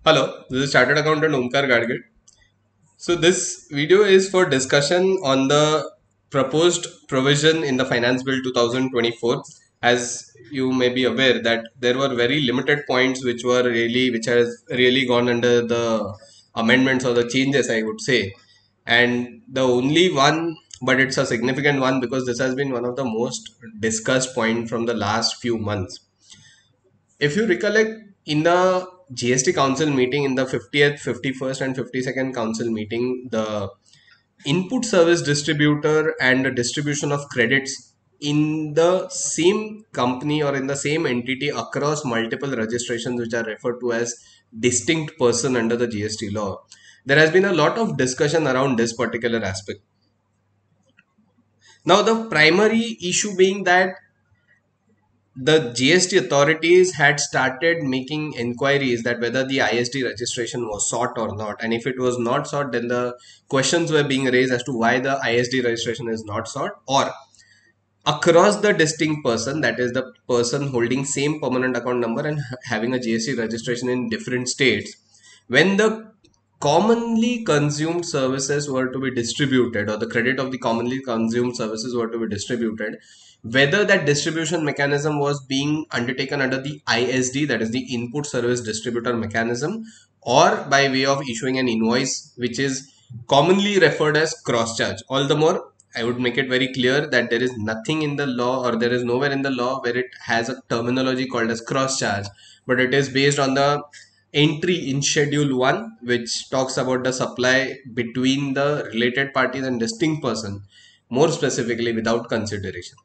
Hello, this is Chartered Accountant Omkar Gadgil. So this video is for discussion on the proposed provision in the Finance Bill 2024. As you may be aware that there were very limited points which has really gone under the amendments or the changes, I would say. And the only one, but it's a significant one because this has been one of the most discussed point from the last few months. If you recollect, in the GST Council meeting, in the 50th, 51st, and 52nd Council meeting, the input service distributor and the distribution of credits in the same company or in the same entity across multiple registrations, which are referred to as distinct person under the GST law. There has been a lot of discussion around this particular aspect. Now, the primary issue being that the GST authorities had started making inquiries that whether the ISD registration was sought or not. And if it was not sought, then the questions were being raised as to why the ISD registration is not sought, or across the distinct person, that is the person holding same permanent account number and having a GST registration in different states, when the commonly consumed services were to be distributed, or the credit of the commonly consumed services were to be distributed, whether that distribution mechanism was being undertaken under the ISD, that is the input service distributor mechanism, or by way of issuing an invoice, which is commonly referred as cross charge. All the more, I would make it very clear that there is nothing in the law, or there is nowhere in the law where it has a terminology called as cross charge, but it is based on the entry in Schedule 1, which talks about the supply between the related parties and distinct person, more specifically without consideration.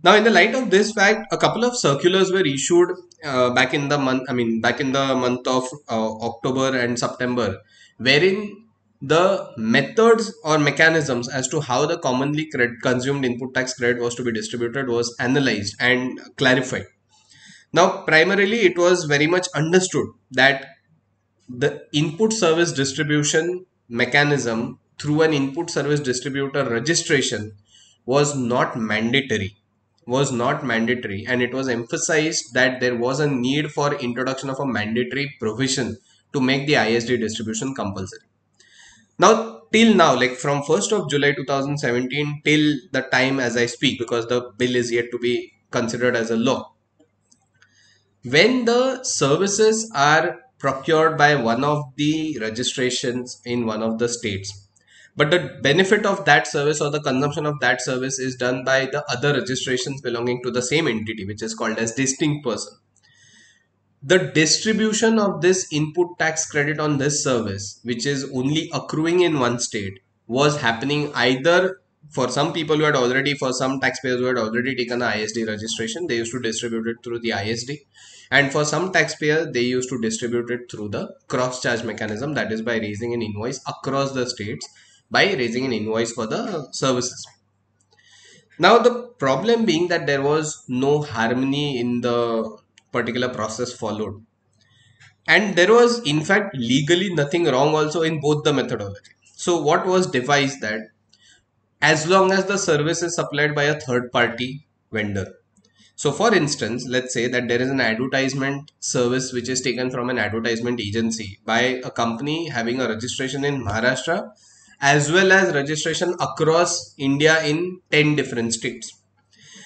Now, in the light of this fact, a couple of circulars were issued back in the month of October and September, wherein the methods or mechanisms as to how the commonly consumed input tax credit was to be distributed was analyzed and clarified. Now, primarily, it was very much understood that the input service distribution mechanism through an input service distributor registration was not mandatory and it was emphasized that there was a need for introduction of a mandatory provision to make the ISD distribution compulsory. Now, till now, like from 1st of July 2017 till the time as I speak, because the bill is yet to be considered as a law, when the services are procured by one of the registrations in one of the states, but the benefit of that service or the consumption of that service is done by the other registrations belonging to the same entity, which is called as distinct person, the distribution of this input tax credit on this service, which is only accruing in one state, was happening either for some people who had already, for some taxpayers who had already taken the ISD registration, they used to distribute it through the ISD. And for some taxpayers, they used to distribute it through the cross charge mechanism, that is by raising an invoice across the states, by raising an invoice for the services. Now, the problem being that there was no harmony in the particular process followed. And there was, in fact, legally nothing wrong also in both the methodology. So, what was devised that as long as the service is supplied by a third party vendor. So, for instance, let's say that there is an advertisement service which is taken from an advertisement agency by a company having a registration in Maharashtra as well as registration across India in 10 different states.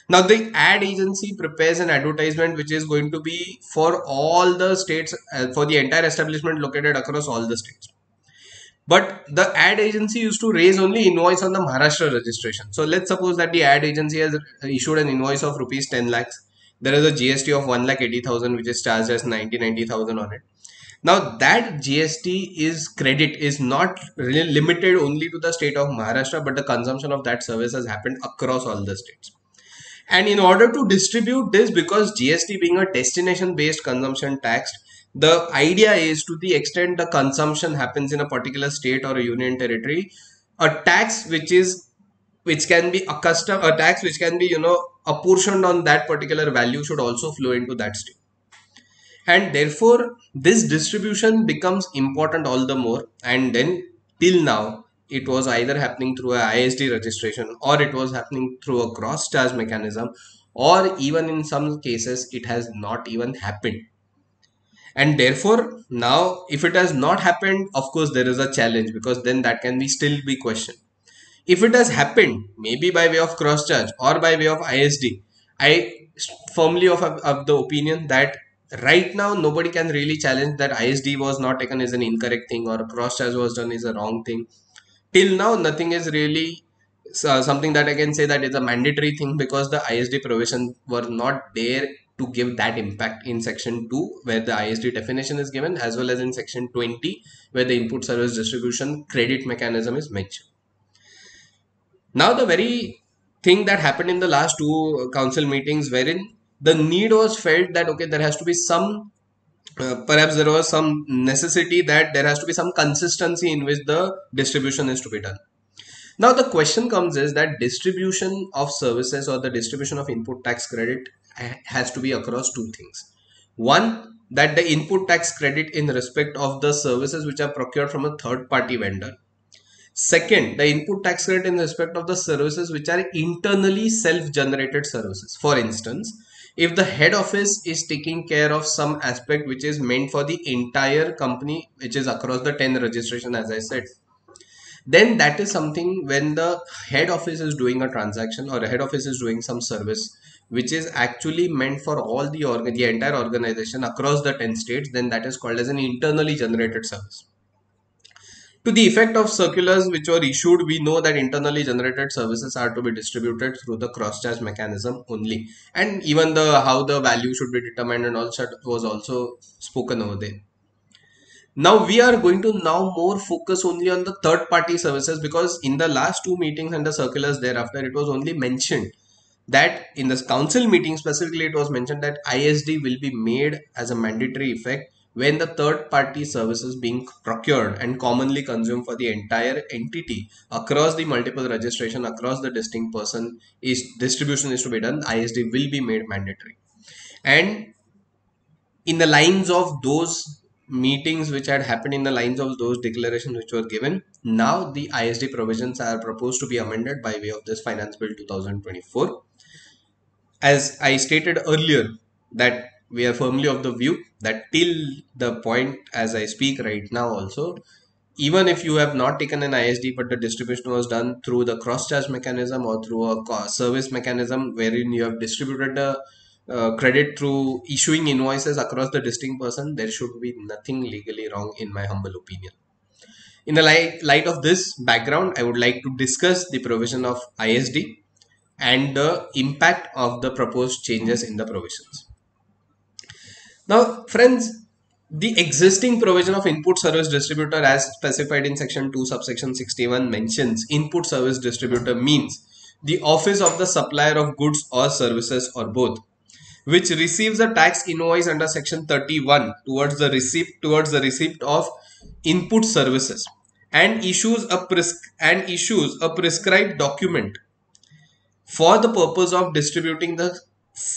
Now, the ad agency prepares an advertisement which is going to be for all the states, for the entire establishment located across all the states. But the ad agency used to raise only invoice on the Maharashtra registration. So let's suppose that the ad agency has issued an invoice of rupees 10 lakhs. There is a GST of 1,80,000 which is charged as 90,000 on it. Now that GST is credit is not really limited only to the state of Maharashtra, but the consumption of that service has happened across all the states. And in order to distribute this, because GST being a destination based consumption tax, the idea is to the extent the consumption happens in a particular state or a union territory, a tax which can be accustomed, a tax which can be apportioned on that particular value should also flow into that state. And therefore this distribution becomes important all the more. And then till now it was either happening through a ISD registration, or it was happening through a cross charge mechanism, or even in some cases it has not even happened. And therefore, now if it has not happened, of course there is a challenge, because then that can be still be questioned. If it has happened, maybe by way of cross charge or by way of ISD, I firmly of the opinion that right now nobody can really challenge that ISD was not taken as an incorrect thing or cross charge was done is a wrong thing. Till now, nothing is really something that I can say that is a mandatory thing, because the ISD provision were not there to give that impact in section 2, where the ISD definition is given, as well as in section 20, where the input service distribution credit mechanism is mentioned. Now, the very thing that happened in the last two council meetings, wherein the need was felt that okay, there has to be some, perhaps there was some necessity that there has to be some consistency in which the distribution is to be done. Now the question comes is that distribution of services or the distribution of input tax credit has to be across two things. One, that the input tax credit in respect of the services which are procured from a third party vendor. Second, the input tax credit in respect of the services which are internally self-generated services. For instance, if the head office is taking care of some aspect which is meant for the entire company, which is across the 10 registration, as I said, then that is something when the head office is doing a transaction or a head office is doing some service which is actually meant for all the entire organization across the 10 states, then that is called as an internally generated service. To the effect of circulars which were issued, we know that internally generated services are to be distributed through the cross charge mechanism only, and even the how the value should be determined and all that was also spoken over there. Now we are going to now more focus only on the third party services, because in the last two meetings and the circulars thereafter, it was only mentioned that in the council meeting specifically, it was mentioned that ISD will be made as a mandatory effect when the third party services being procured and commonly consumed for the entire entity across the multiple registration across the distinct person is distribution is to be done, ISD will be made mandatory. And in the lines of those meetings which had happened, in the lines of those declarations which were given, now the ISD provisions are proposed to be amended by way of this finance bill 2024. As I stated earlier, that we are firmly of the view that till the point as I speak right now also, even if you have not taken an ISD but the distribution was done through the cross charge mechanism or through a service mechanism wherein you have distributed the credit through issuing invoices across the distinct person, there should be nothing legally wrong in my humble opinion. In the light of this background, I would like to discuss the provision of ISD and the impact of the proposed changes in the provisions. Now, friends, the existing provision of input service distributor as specified in section 2 subsection 61 mentions input service distributor means the office of the supplier of goods or services or both, which receives a tax invoice under section 31 towards the receipt of input services and issues a prescribed document for the purpose of distributing the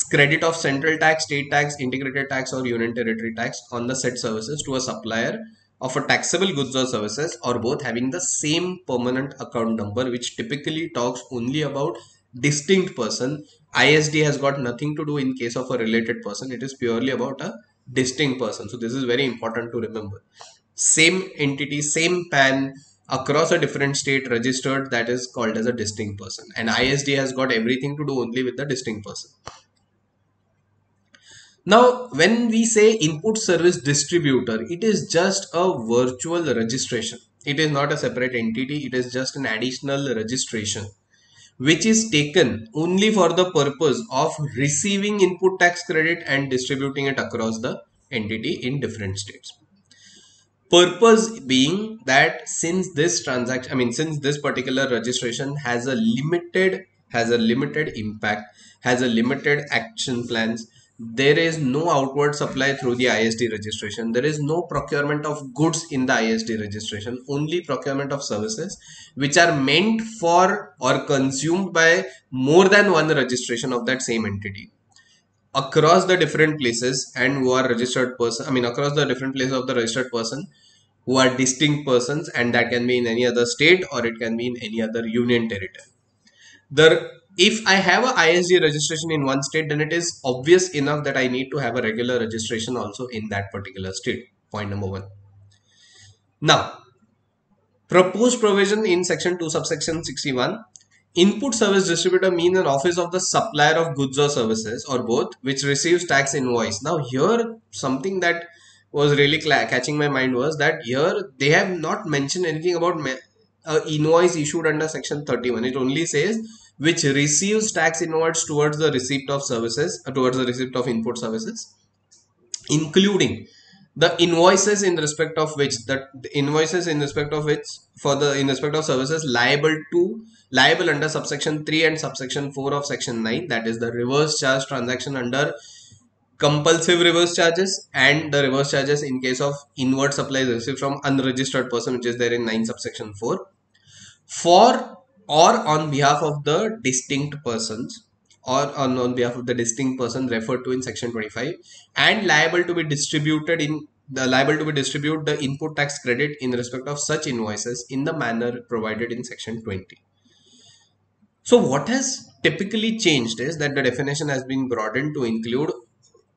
credit of central tax, state tax, integrated tax, or union territory tax on the said services to a supplier of a taxable goods or services or both having the same permanent account number, which typically talks only about distinct person. ISD has got nothing to do in case of a related person. It is purely about a distinct person. So this is very important to remember. Same entity, same PAN across a different state registered, that is called as a distinct person. And ISD has got everything to do only with the distinct person. Now, when we say input service distributor, it is just a virtual registration. It is not a separate entity. It is just an additional registration which is taken only for the purpose of receiving input tax credit and distributing it across the entity in different states. Purpose being that since this transaction, since this particular registration has a limited impact, has a limited action plans, there is no outward supply through the ISD registration, there is no procurement of goods in the ISD registration, only procurement of services which are meant for or consumed by more than one registration of that same entity across the different places and who are registered person, across the different places of the registered person who are distinct persons, and that can be in any other state or it can be in any other union territory. The If I have a ISD registration in one state, then it is obvious enough that I need to have a regular registration also in that particular state. Point number one. Now, proposed provision in section 2 subsection 61. Input service distributor means an office of the supplier of goods or services or both which receives tax invoice. Now here something that was really catching my mind was that here they have not mentioned anything about invoice issued under section 31. It only says which receives tax invoice towards the receipt of services, towards the receipt of input services, including the invoices in respect of which the invoices in respect of which for the in respect of services liable under subsection 3 and subsection 4 of section 9, that is the reverse charge transaction under compulsive reverse charges and the reverse charges in case of inward supplies received from unregistered person, which is there in 9 subsection 4, for or on behalf of the distinct persons or on behalf of the distinct person referred to in section 25, and liable to be distributed in the liable to be distribute the input tax credit in respect of such invoices in the manner provided in section 20. So what has typically changed is that the definition has been broadened to include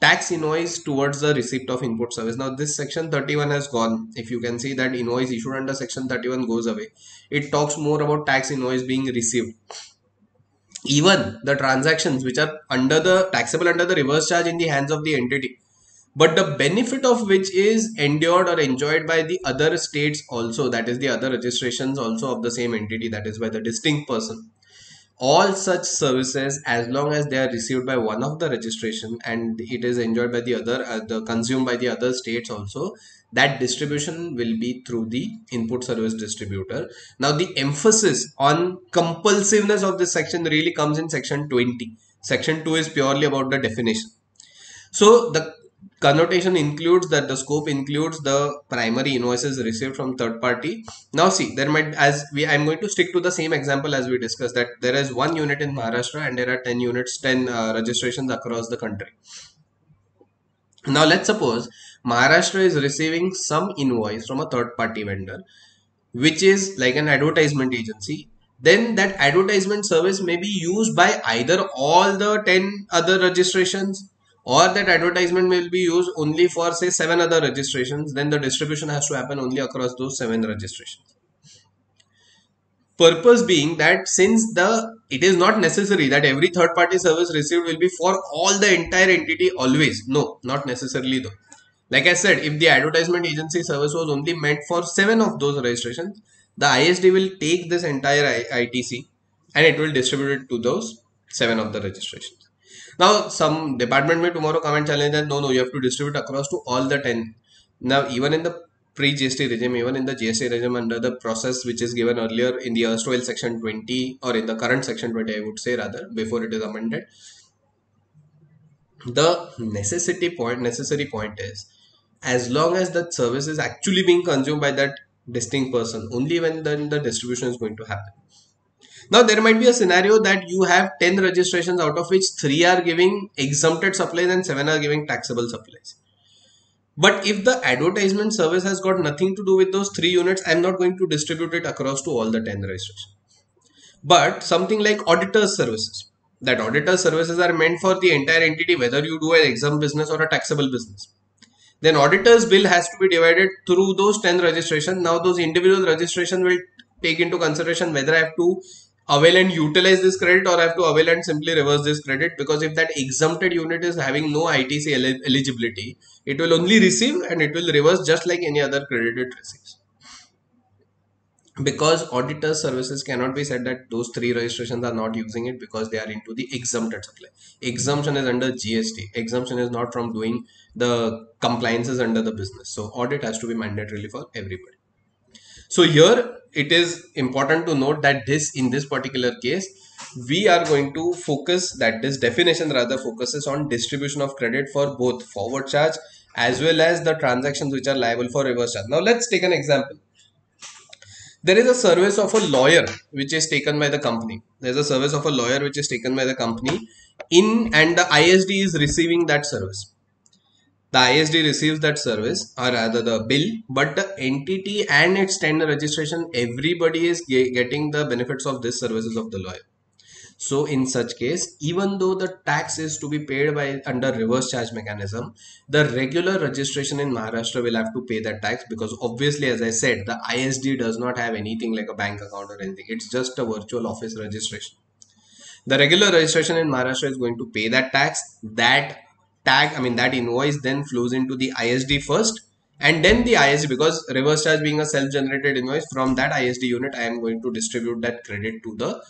tax invoice towards the receipt of input service. Now this section 31 has gone. If you can see that invoice issued under section 31 goes away. It talks more about tax invoice being received. Even the transactions which are under the taxable under the reverse charge in the hands of the entity, but the benefit of which is endured or enjoyed by the other states also, that is the other registrations also of the same entity, that is by the distinct person. All such services, as long as they are received by one of the registration and it is enjoyed by the other the consumed by the other states also, that distribution will be through the input service distributor. Now the emphasis on compulsiveness of this section really comes in section 20. Section 2 is purely about the definition. So the connotation includes that the scope includes the primary invoices received from third party. Now see, there might, I'm going to stick to the same example as we discussed, that there is one unit in Maharashtra and there are 10 units, 10 registrations across the country. Now let's suppose Maharashtra is receiving some invoice from a third party vendor, which is like an advertisement agency. Then that advertisement service may be used by either all the 10 other registrations, or that advertisement will be used only for say 7 other registrations. Then the distribution has to happen only across those 7 registrations. Purpose being that since it is not necessary that every third party service received will be for all the entire entity always. No, not necessarily though. Like I said, if the advertisement agency service was only meant for 7 of those registrations, the ISD will take this entire ITC and it will distribute it to those 7 of the registrations. Now, some department may tomorrow come and challenge that no, you have to distribute across to all the 10. Now, even in the pre-GST regime, even in the GST regime under the process which is given earlier in the erstwhile section 20 or in the current section 20, I would say rather, before it is amended, the necessary point is, as long as that service is actually being consumed by that distinct person, only when then the distribution is going to happen. Now there might be a scenario that you have 10 registrations out of which 3 are giving exempted supplies and 7 are giving taxable supplies. But if the advertisement service has got nothing to do with those 3 units, I'm not going to distribute it across to all the 10 registrations. But something like auditor's services, that auditor's services are meant for the entire entity, whether you do an exempt business or a taxable business. Then auditor's bill has to be divided through those 10 registrations. Now those individual registration will take into consideration whether I have to avail and utilize this credit or I have to avail and simply reverse this credit, because if that exempted unit is having no ITC eligibility, it will only receive and it will reverse just like any other credit it receives. Because auditor services cannot be said that those 3 registrations are not using it because they are into the exempted supply. Exemption is under GST. Exemption is not from doing the compliances under the business. So audit has to be mandatorily for everybody. So here it is important to note that in this particular case, we are going to focus that this definition rather focuses on distribution of credit for both forward charge as well as the transactions which are liable for reverse charge. Now let's take an example. There is a service of a lawyer which is taken by the company. There's a service of a lawyer which is taken by the company and the ISD is receiving that service. The ISD receives that service or rather the bill, but the entity and its tender registration, everybody is getting the benefits of this services of the lawyer. So in such case, even though the tax is to be paid by under reverse charge mechanism, the regular registration in Maharashtra will have to pay that tax, because obviously, as I said, the ISD does not have anything like a bank account or anything. It's just a virtual office registration. The regular registration in Maharashtra is going to pay that tax. That tag, I mean, that invoice then flows into the ISD first, and then the ISD, because reverse charge being a self-generated invoice, from that ISD unit, I am going to distribute that credit to the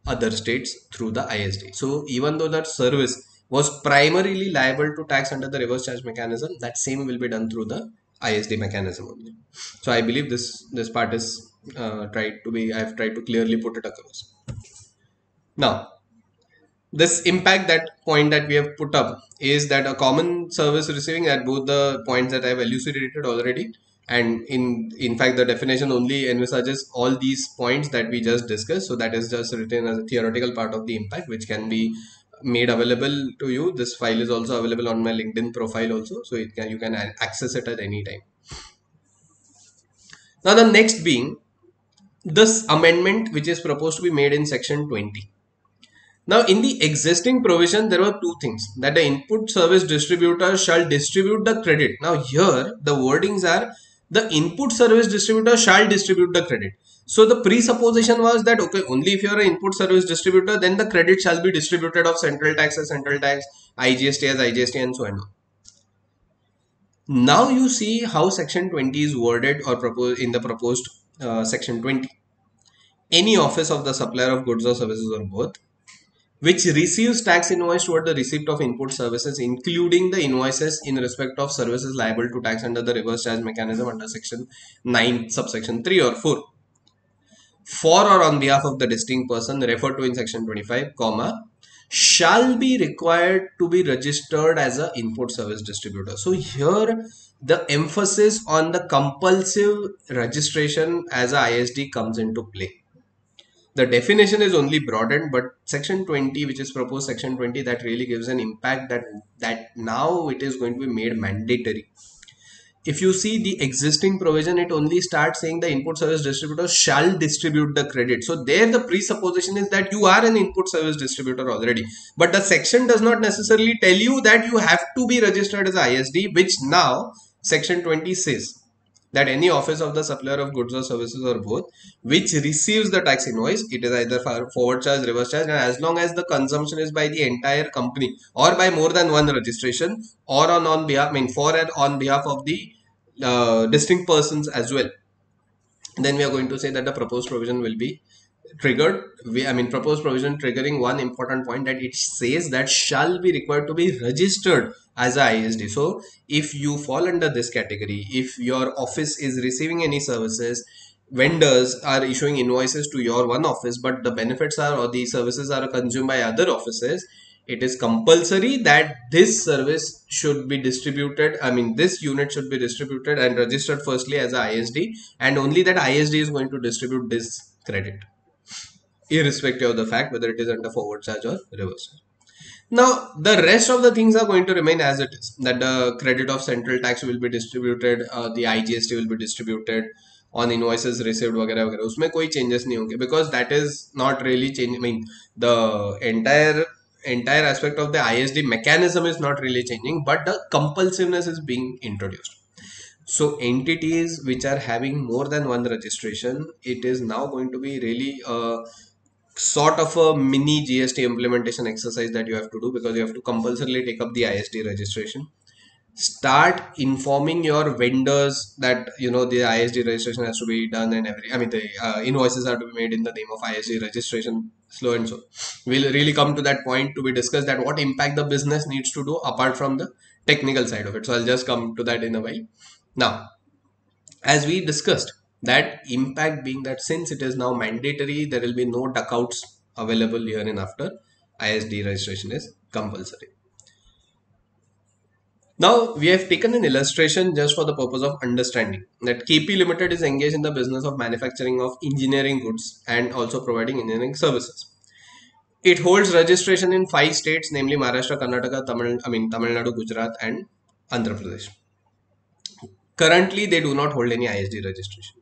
other states through the ISD. So even though that service was primarily liable to tax under the reverse charge mechanism, that same will be done through the ISD mechanism only. So I believe this part is tried to be, I have tried to clearly put it across. Now, this impact, that point that we have put up, is that a common service receiving, at both the points that I have elucidated already, and in fact the definition only envisages all these points that we just discussed. So that is just written as a theoretical part of the impact, which can be made available to you. This file is also available on my LinkedIn profile also, so you can access it at any time. Now the next being this amendment which is proposed to be made in section 20. Now, in the existing provision, there were two things, that the input service distributor shall distribute the credit. Now, here the wordings are, the input service distributor shall distribute the credit. So, the presupposition was that, okay, only if you are an input service distributor, then the credit shall be distributed of central tax as central tax, IGST as IGST, and so on. Now, you see how section 20 is worded or proposed in the proposed section 20. Any office of the supplier of goods or services or both, which receives tax invoice toward the receipt of input services, including the invoices in respect of services liable to tax under the reverse charge mechanism under section 9 subsection 3 or 4, for or on behalf of the distinct person referred to in section 25, comma, shall be required to be registered as an input service distributor. So here the emphasis on the compulsive registration as a ISD comes into play. The definition is only broadened, but section 20, which is proposed section 20, that really gives an impact, that now it is going to be made mandatory. If you see the existing provision, it only starts saying the input service distributor shall distribute the credit. So there the presupposition is that you are an input service distributor already, but the section does not necessarily tell you that you have to be registered as ISD, which now section 20 says that any office of the supplier of goods or services or both, which receives the tax invoice, it is either forward charge, reverse charge, and as long as the consumption is by the entire company or by more than one registration, or on behalf, I mean for and on behalf of the distinct persons as well, then we are going to say that the proposed provision will be triggered. I mean proposed provision triggering one important point, that it says that shall be required to be registered as a ISD. So if you fall under this category, if your office is receiving any services, vendors are issuing invoices to your one office, but the benefits are, or the services are consumed by other offices, it is compulsory that this service should be distributed, I mean this unit should be distributed and registered firstly as a ISD, and only that ISD is going to distribute this credit, irrespective of the fact whether it is under forward charge or reverse charge. Now, the rest of the things are going to remain as it is, that the credit of central tax will be distributed, the IGST will be distributed on invoices received, वगैरह वगैरह, उसमें कोई changes नहीं होंगे, because that is not really changing. I mean, the entire aspect of the ISD mechanism is not really changing, but the compulsiveness is being introduced. So entities which are having more than one registration, it is now going to be really sort of a mini GST implementation exercise that you have to do, because you have to compulsorily take up the ISD registration. Start informing your vendors that the ISD registration has to be done, and the invoices are to be made in the name of ISD registration, slow and so. We'll really come to that point to be discussed, that what impact the business needs to do apart from the technical side of it. So I'll just come to that in a while. Now, as we discussed, that impact being that since it is now mandatory, there will be no duckouts available here and after. ISD registration is compulsory. Now we have taken an illustration just for the purpose of understanding that KP Limited is engaged in the business of manufacturing of engineering goods and also providing engineering services. It holds registration in 5 states, namely Maharashtra, Karnataka, Tamil Nadu, Gujarat, and Andhra Pradesh. Currently, they do not hold any ISD registration.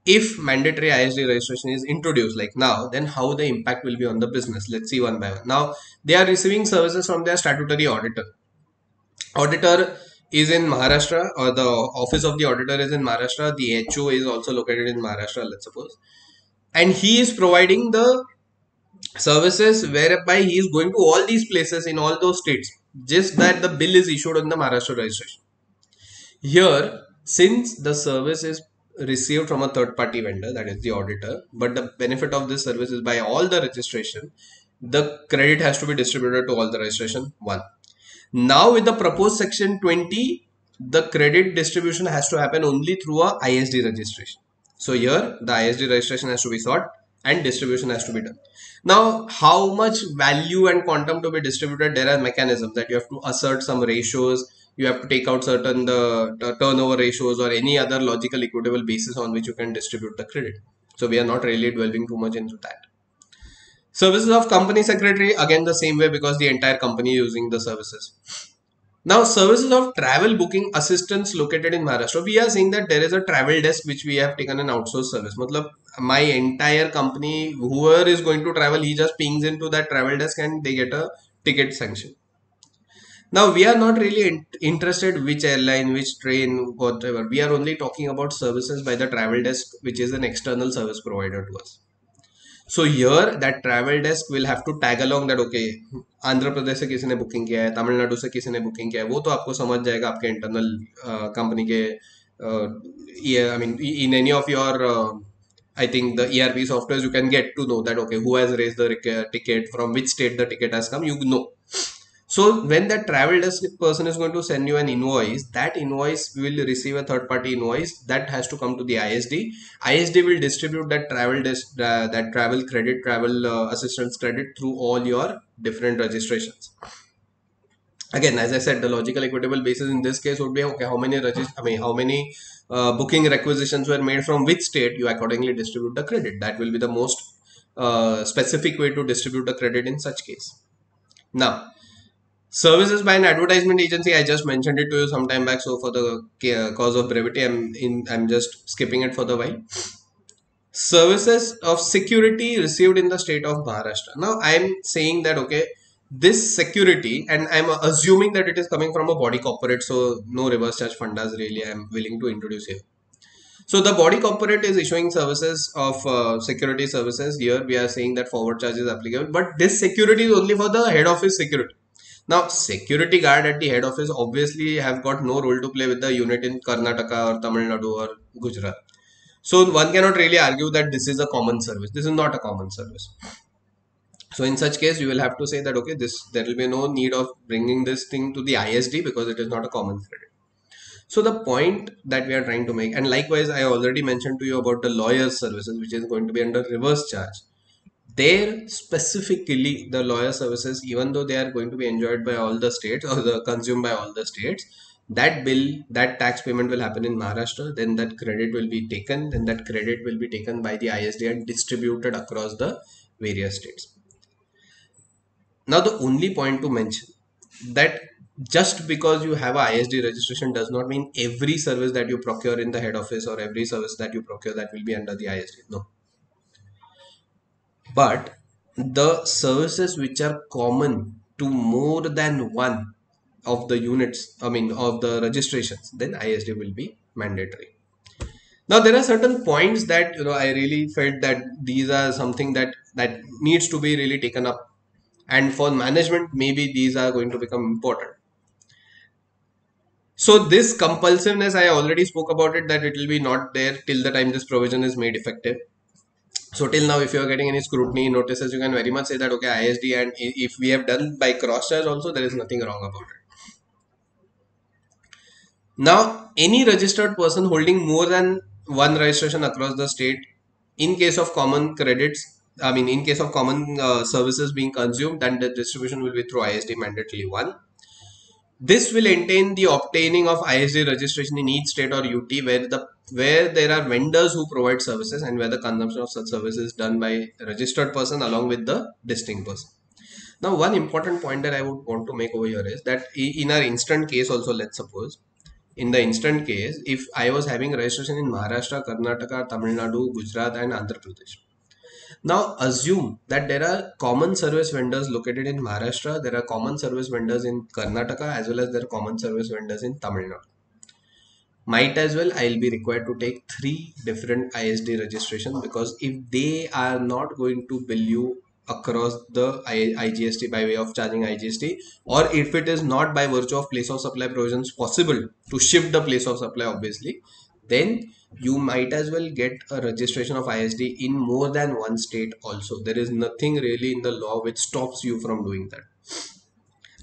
if mandatory ISD registration is introduced like now, then how the impact will be on the business. Let's see one by one. Now, they are receiving services from their statutory auditor. Auditor is in Maharashtra, or the office of the auditor is in Maharashtra. The HO is also located in Maharashtra, let's suppose. And he is providing the services whereby he is going to all these places in all those states. Just that the bill is issued on the Maharashtra registration. Here, since the service is received from a third party vendor, that is the auditor, but the benefit of this service is by all the registration, the credit has to be distributed to all the registration. One. Now, with the proposed section 20, the credit distribution has to happen only through a ISD registration. So here, the ISD registration has to be sought and distribution has to be done. Now, how much value and quantum to be distributed? There are mechanisms that you have to assert some ratios. You have to take out certain the turnover ratios or any other logical equitable basis on which you can distribute the credit. So we are not really delving too much into that. Services of company secretary, again the same way because the entire company using the services. Now, services of travel booking assistance located in Maharashtra. We are saying that there is a travel desk which we have taken an outsourced service. Matlab, my entire company, whoever is going to travel, he just pings into that travel desk and they get a ticket sanction. Now, we are not really interested which airline, which train, whatever. We are only talking about services by the travel desk, which is an external service provider to us. So here that travel desk will have to tag along that okay, Andhra Pradesh से किसी ने booking किया है, तमिलनाडु से किसी ने booking किया है, वो तो आपको समझ जाएगा आपके इंटरनल कंपनी के I mean in any of your I think the ERP softwares you can get to know that okay, who has raised the ticket, from which state the ticket has come, you know. So when that travel desk person is going to send you an invoice, that invoice will receive a third party invoice that has to come to the ISD. ISD will distribute that travel desk, that travel credit, travel assistance credit through all your different registrations. Again, as I said, the logical equitable basis in this case would be okay, how many booking requisitions were made from which state, you accordingly distribute the credit. That will be the most specific way to distribute the credit in such case. Now, services by an advertisement agency, I just mentioned it to you some time back. So for the cause of brevity, I'm just skipping it for the while. Services of security received in the state of Maharashtra. Now I'm saying that okay, this security, and I'm assuming that it is coming from a body corporate, so no reverse charge fundas really I'm willing to introduce here. So the body corporate is issuing services of security services. Here we are saying that forward charge is applicable, but this security is only for the head office security. Now, security guard at the head office obviously have got no role to play with the unit in Karnataka or Tamil Nadu or Gujarat. So one cannot really argue that this is a common service. This is not a common service. So in such case, you will have to say that okay, there will be no need of bringing this thing to the ISD because it is not a common credit. So the point that we are trying to make, and likewise, I already mentioned to you about the lawyer's services, which is going to be under reverse charge. There specifically the lawyer services, even though they are going to be enjoyed by all the states or consumed by all the states, that bill, that tax payment will happen in Maharashtra, then that credit will be taken, then that credit will be taken by the ISD and distributed across the various states. Now the only point to mention that just because you have a ISD registration does not mean every service that you procure in the head office or every service that you procure that will be under the ISD. No. But the services which are common to more than one of the units, I mean of the registrations, then ISD will be mandatory. Now there are certain points that I really felt that these are something that needs to be really taken up, and for management maybe these are going to become important. So this compulsiveness, I already spoke about it, that it will be not there till the time this provision is made effective. So till now, if you are getting any scrutiny notices, you can very much say that okay, ISD, and if we have done by cross charge also, there is nothing wrong about it. Now, any registered person holding more than one registration across the state, in case of common credits, I mean, in case of common services being consumed, then the distribution will be through ISD mandatory one. This will entail the obtaining of ISD registration in each state or UT where there are vendors who provide services and where the consumption of such services is done by a registered person along with the distinct person. Now, one important point that I would want to make over here is that in our instant case also, let's suppose In the instant case, if I was having registration in Maharashtra, Karnataka, Tamil Nadu, Gujarat, and Andhra Pradesh. Now assume that there are common service vendors located in Maharashtra, there are common service vendors in Karnataka, as well as there are common service vendors in Tamil Nadu. Might as well I'll be required to take three different ISD registration, because if they are not going to bill you across the IGST by way of charging IGST, or if it is not by virtue of place of supply provisions possible to shift the place of supply, obviously, then you might as well get a registration of ISD in more than one state also. There is nothing really in the law which stops you from doing that.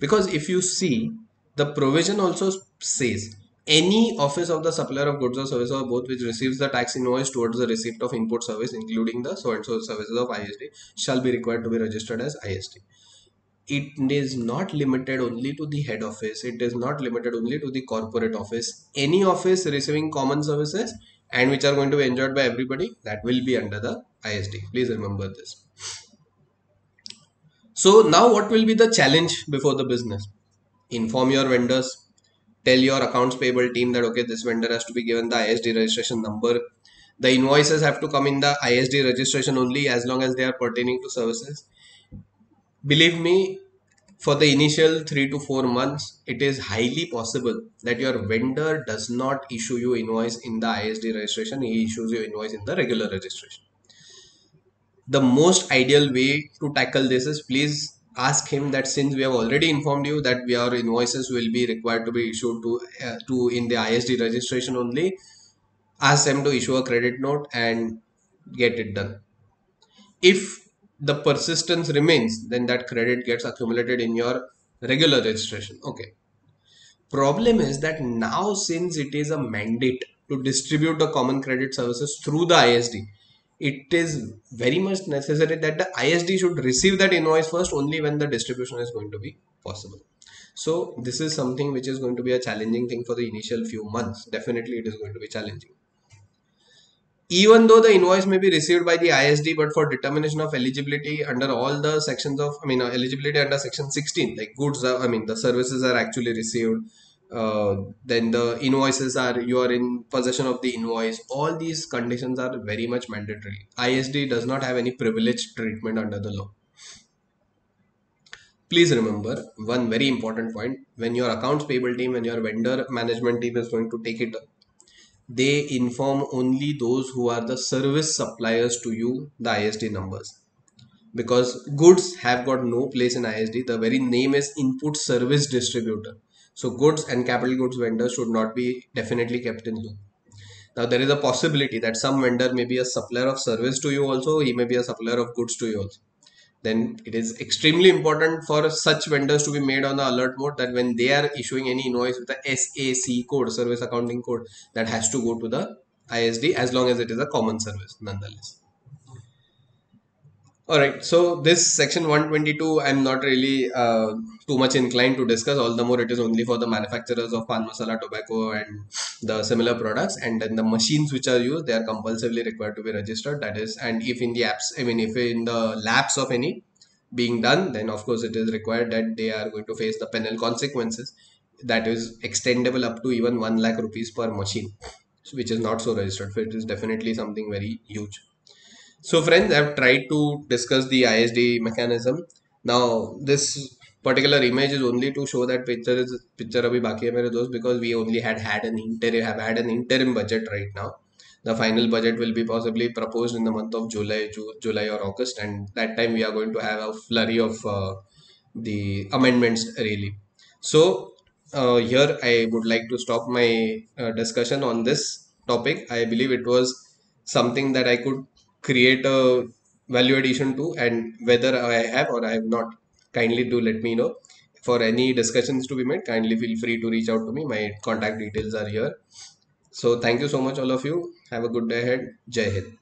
Because if you see, the provision also says any office of the supplier of goods or services or both which receives the tax invoice towards the receipt of input service, including the so and so services of ISD, shall be required to be registered as ISD. It is not limited only to the head office, it is not limited only to the corporate office. Any office receiving common services and which are going to be enjoyed by everybody, that will be under the ISD. Please remember this. So now what will be the challenge before the business? Inform your vendors, tell your accounts payable team that okay, this vendor has to be given the ISD registration number. The invoices have to come in the ISD registration only as long as they are pertaining to services. Believe me, for the initial 3 to 4 months, it is highly possible that your vendor does not issue you invoice in the ISD registration, he issues you invoice in the regular registration. The most ideal way to tackle this is, please ask him that since we have already informed you that our invoices will be required to be issued to in the ISD registration only, ask them to issue a credit note and get it done. If the persistence remains, then that credit gets accumulated in your regular registration. Okay. Problem is that now, since it is a mandate to distribute the common credit services through the ISD, it is very much necessary that the ISD should receive that invoice first, only when the distribution is going to be possible. So this is something which is going to be a challenging thing for the initial few months. Definitely it is going to be challenging. Even though the invoice may be received by the ISD, but for determination of eligibility under all the sections of, eligibility under section 16, like goods, the services are actually received. Then the invoices are, you are in possession of the invoice. All these conditions are very much mandatory. ISD does not have any privileged treatment under the law. Please remember one very important point: when your accounts payable team and your vendor management team is going to take it up, they inform only those who are the service suppliers to you the ISD numbers, because goods have got no place in ISD. The very name is input service distributor. So goods and capital goods vendors should not be definitely kept in loop. Now there is a possibility that some vendor may be a supplier of service to you also, he may be a supplier of goods to you also. Then it is extremely important for such vendors to be made on the alert mode, that when they are issuing any invoice with the SAC code, service accounting code, that has to go to the ISD as long as it is a common service nonetheless. All right, so this section 122, I'm not really too much inclined to discuss. All the more it is only for the manufacturers of pan masala, tobacco, and the similar products. And then the machines which are used, they are compulsively required to be registered. That is, and if in the apps, if in the lapse of any being done, then of course it is required that they are going to face the penal consequences. That is extendable up to even 1 lakh rupees per machine, which is not so registered. So it is definitely something very huge. So friends, I've tried to discuss the ISD mechanism. Now this particular image is only to show that picture abhi baki hai mere dost, because we only had an interim budget right now. The final budget will be possibly proposed in the month of July or August, and that time we are going to have a flurry of the amendments really. So here I would like to stop my discussion on this topic. I believe it was something that I could create a value addition to, and whether I have or I have not, kindly do let me know. For any discussions to be made, kindly feel free to reach out to me. My contact details are here. So thank you so much all of you. Have a good day ahead. Jai Hind.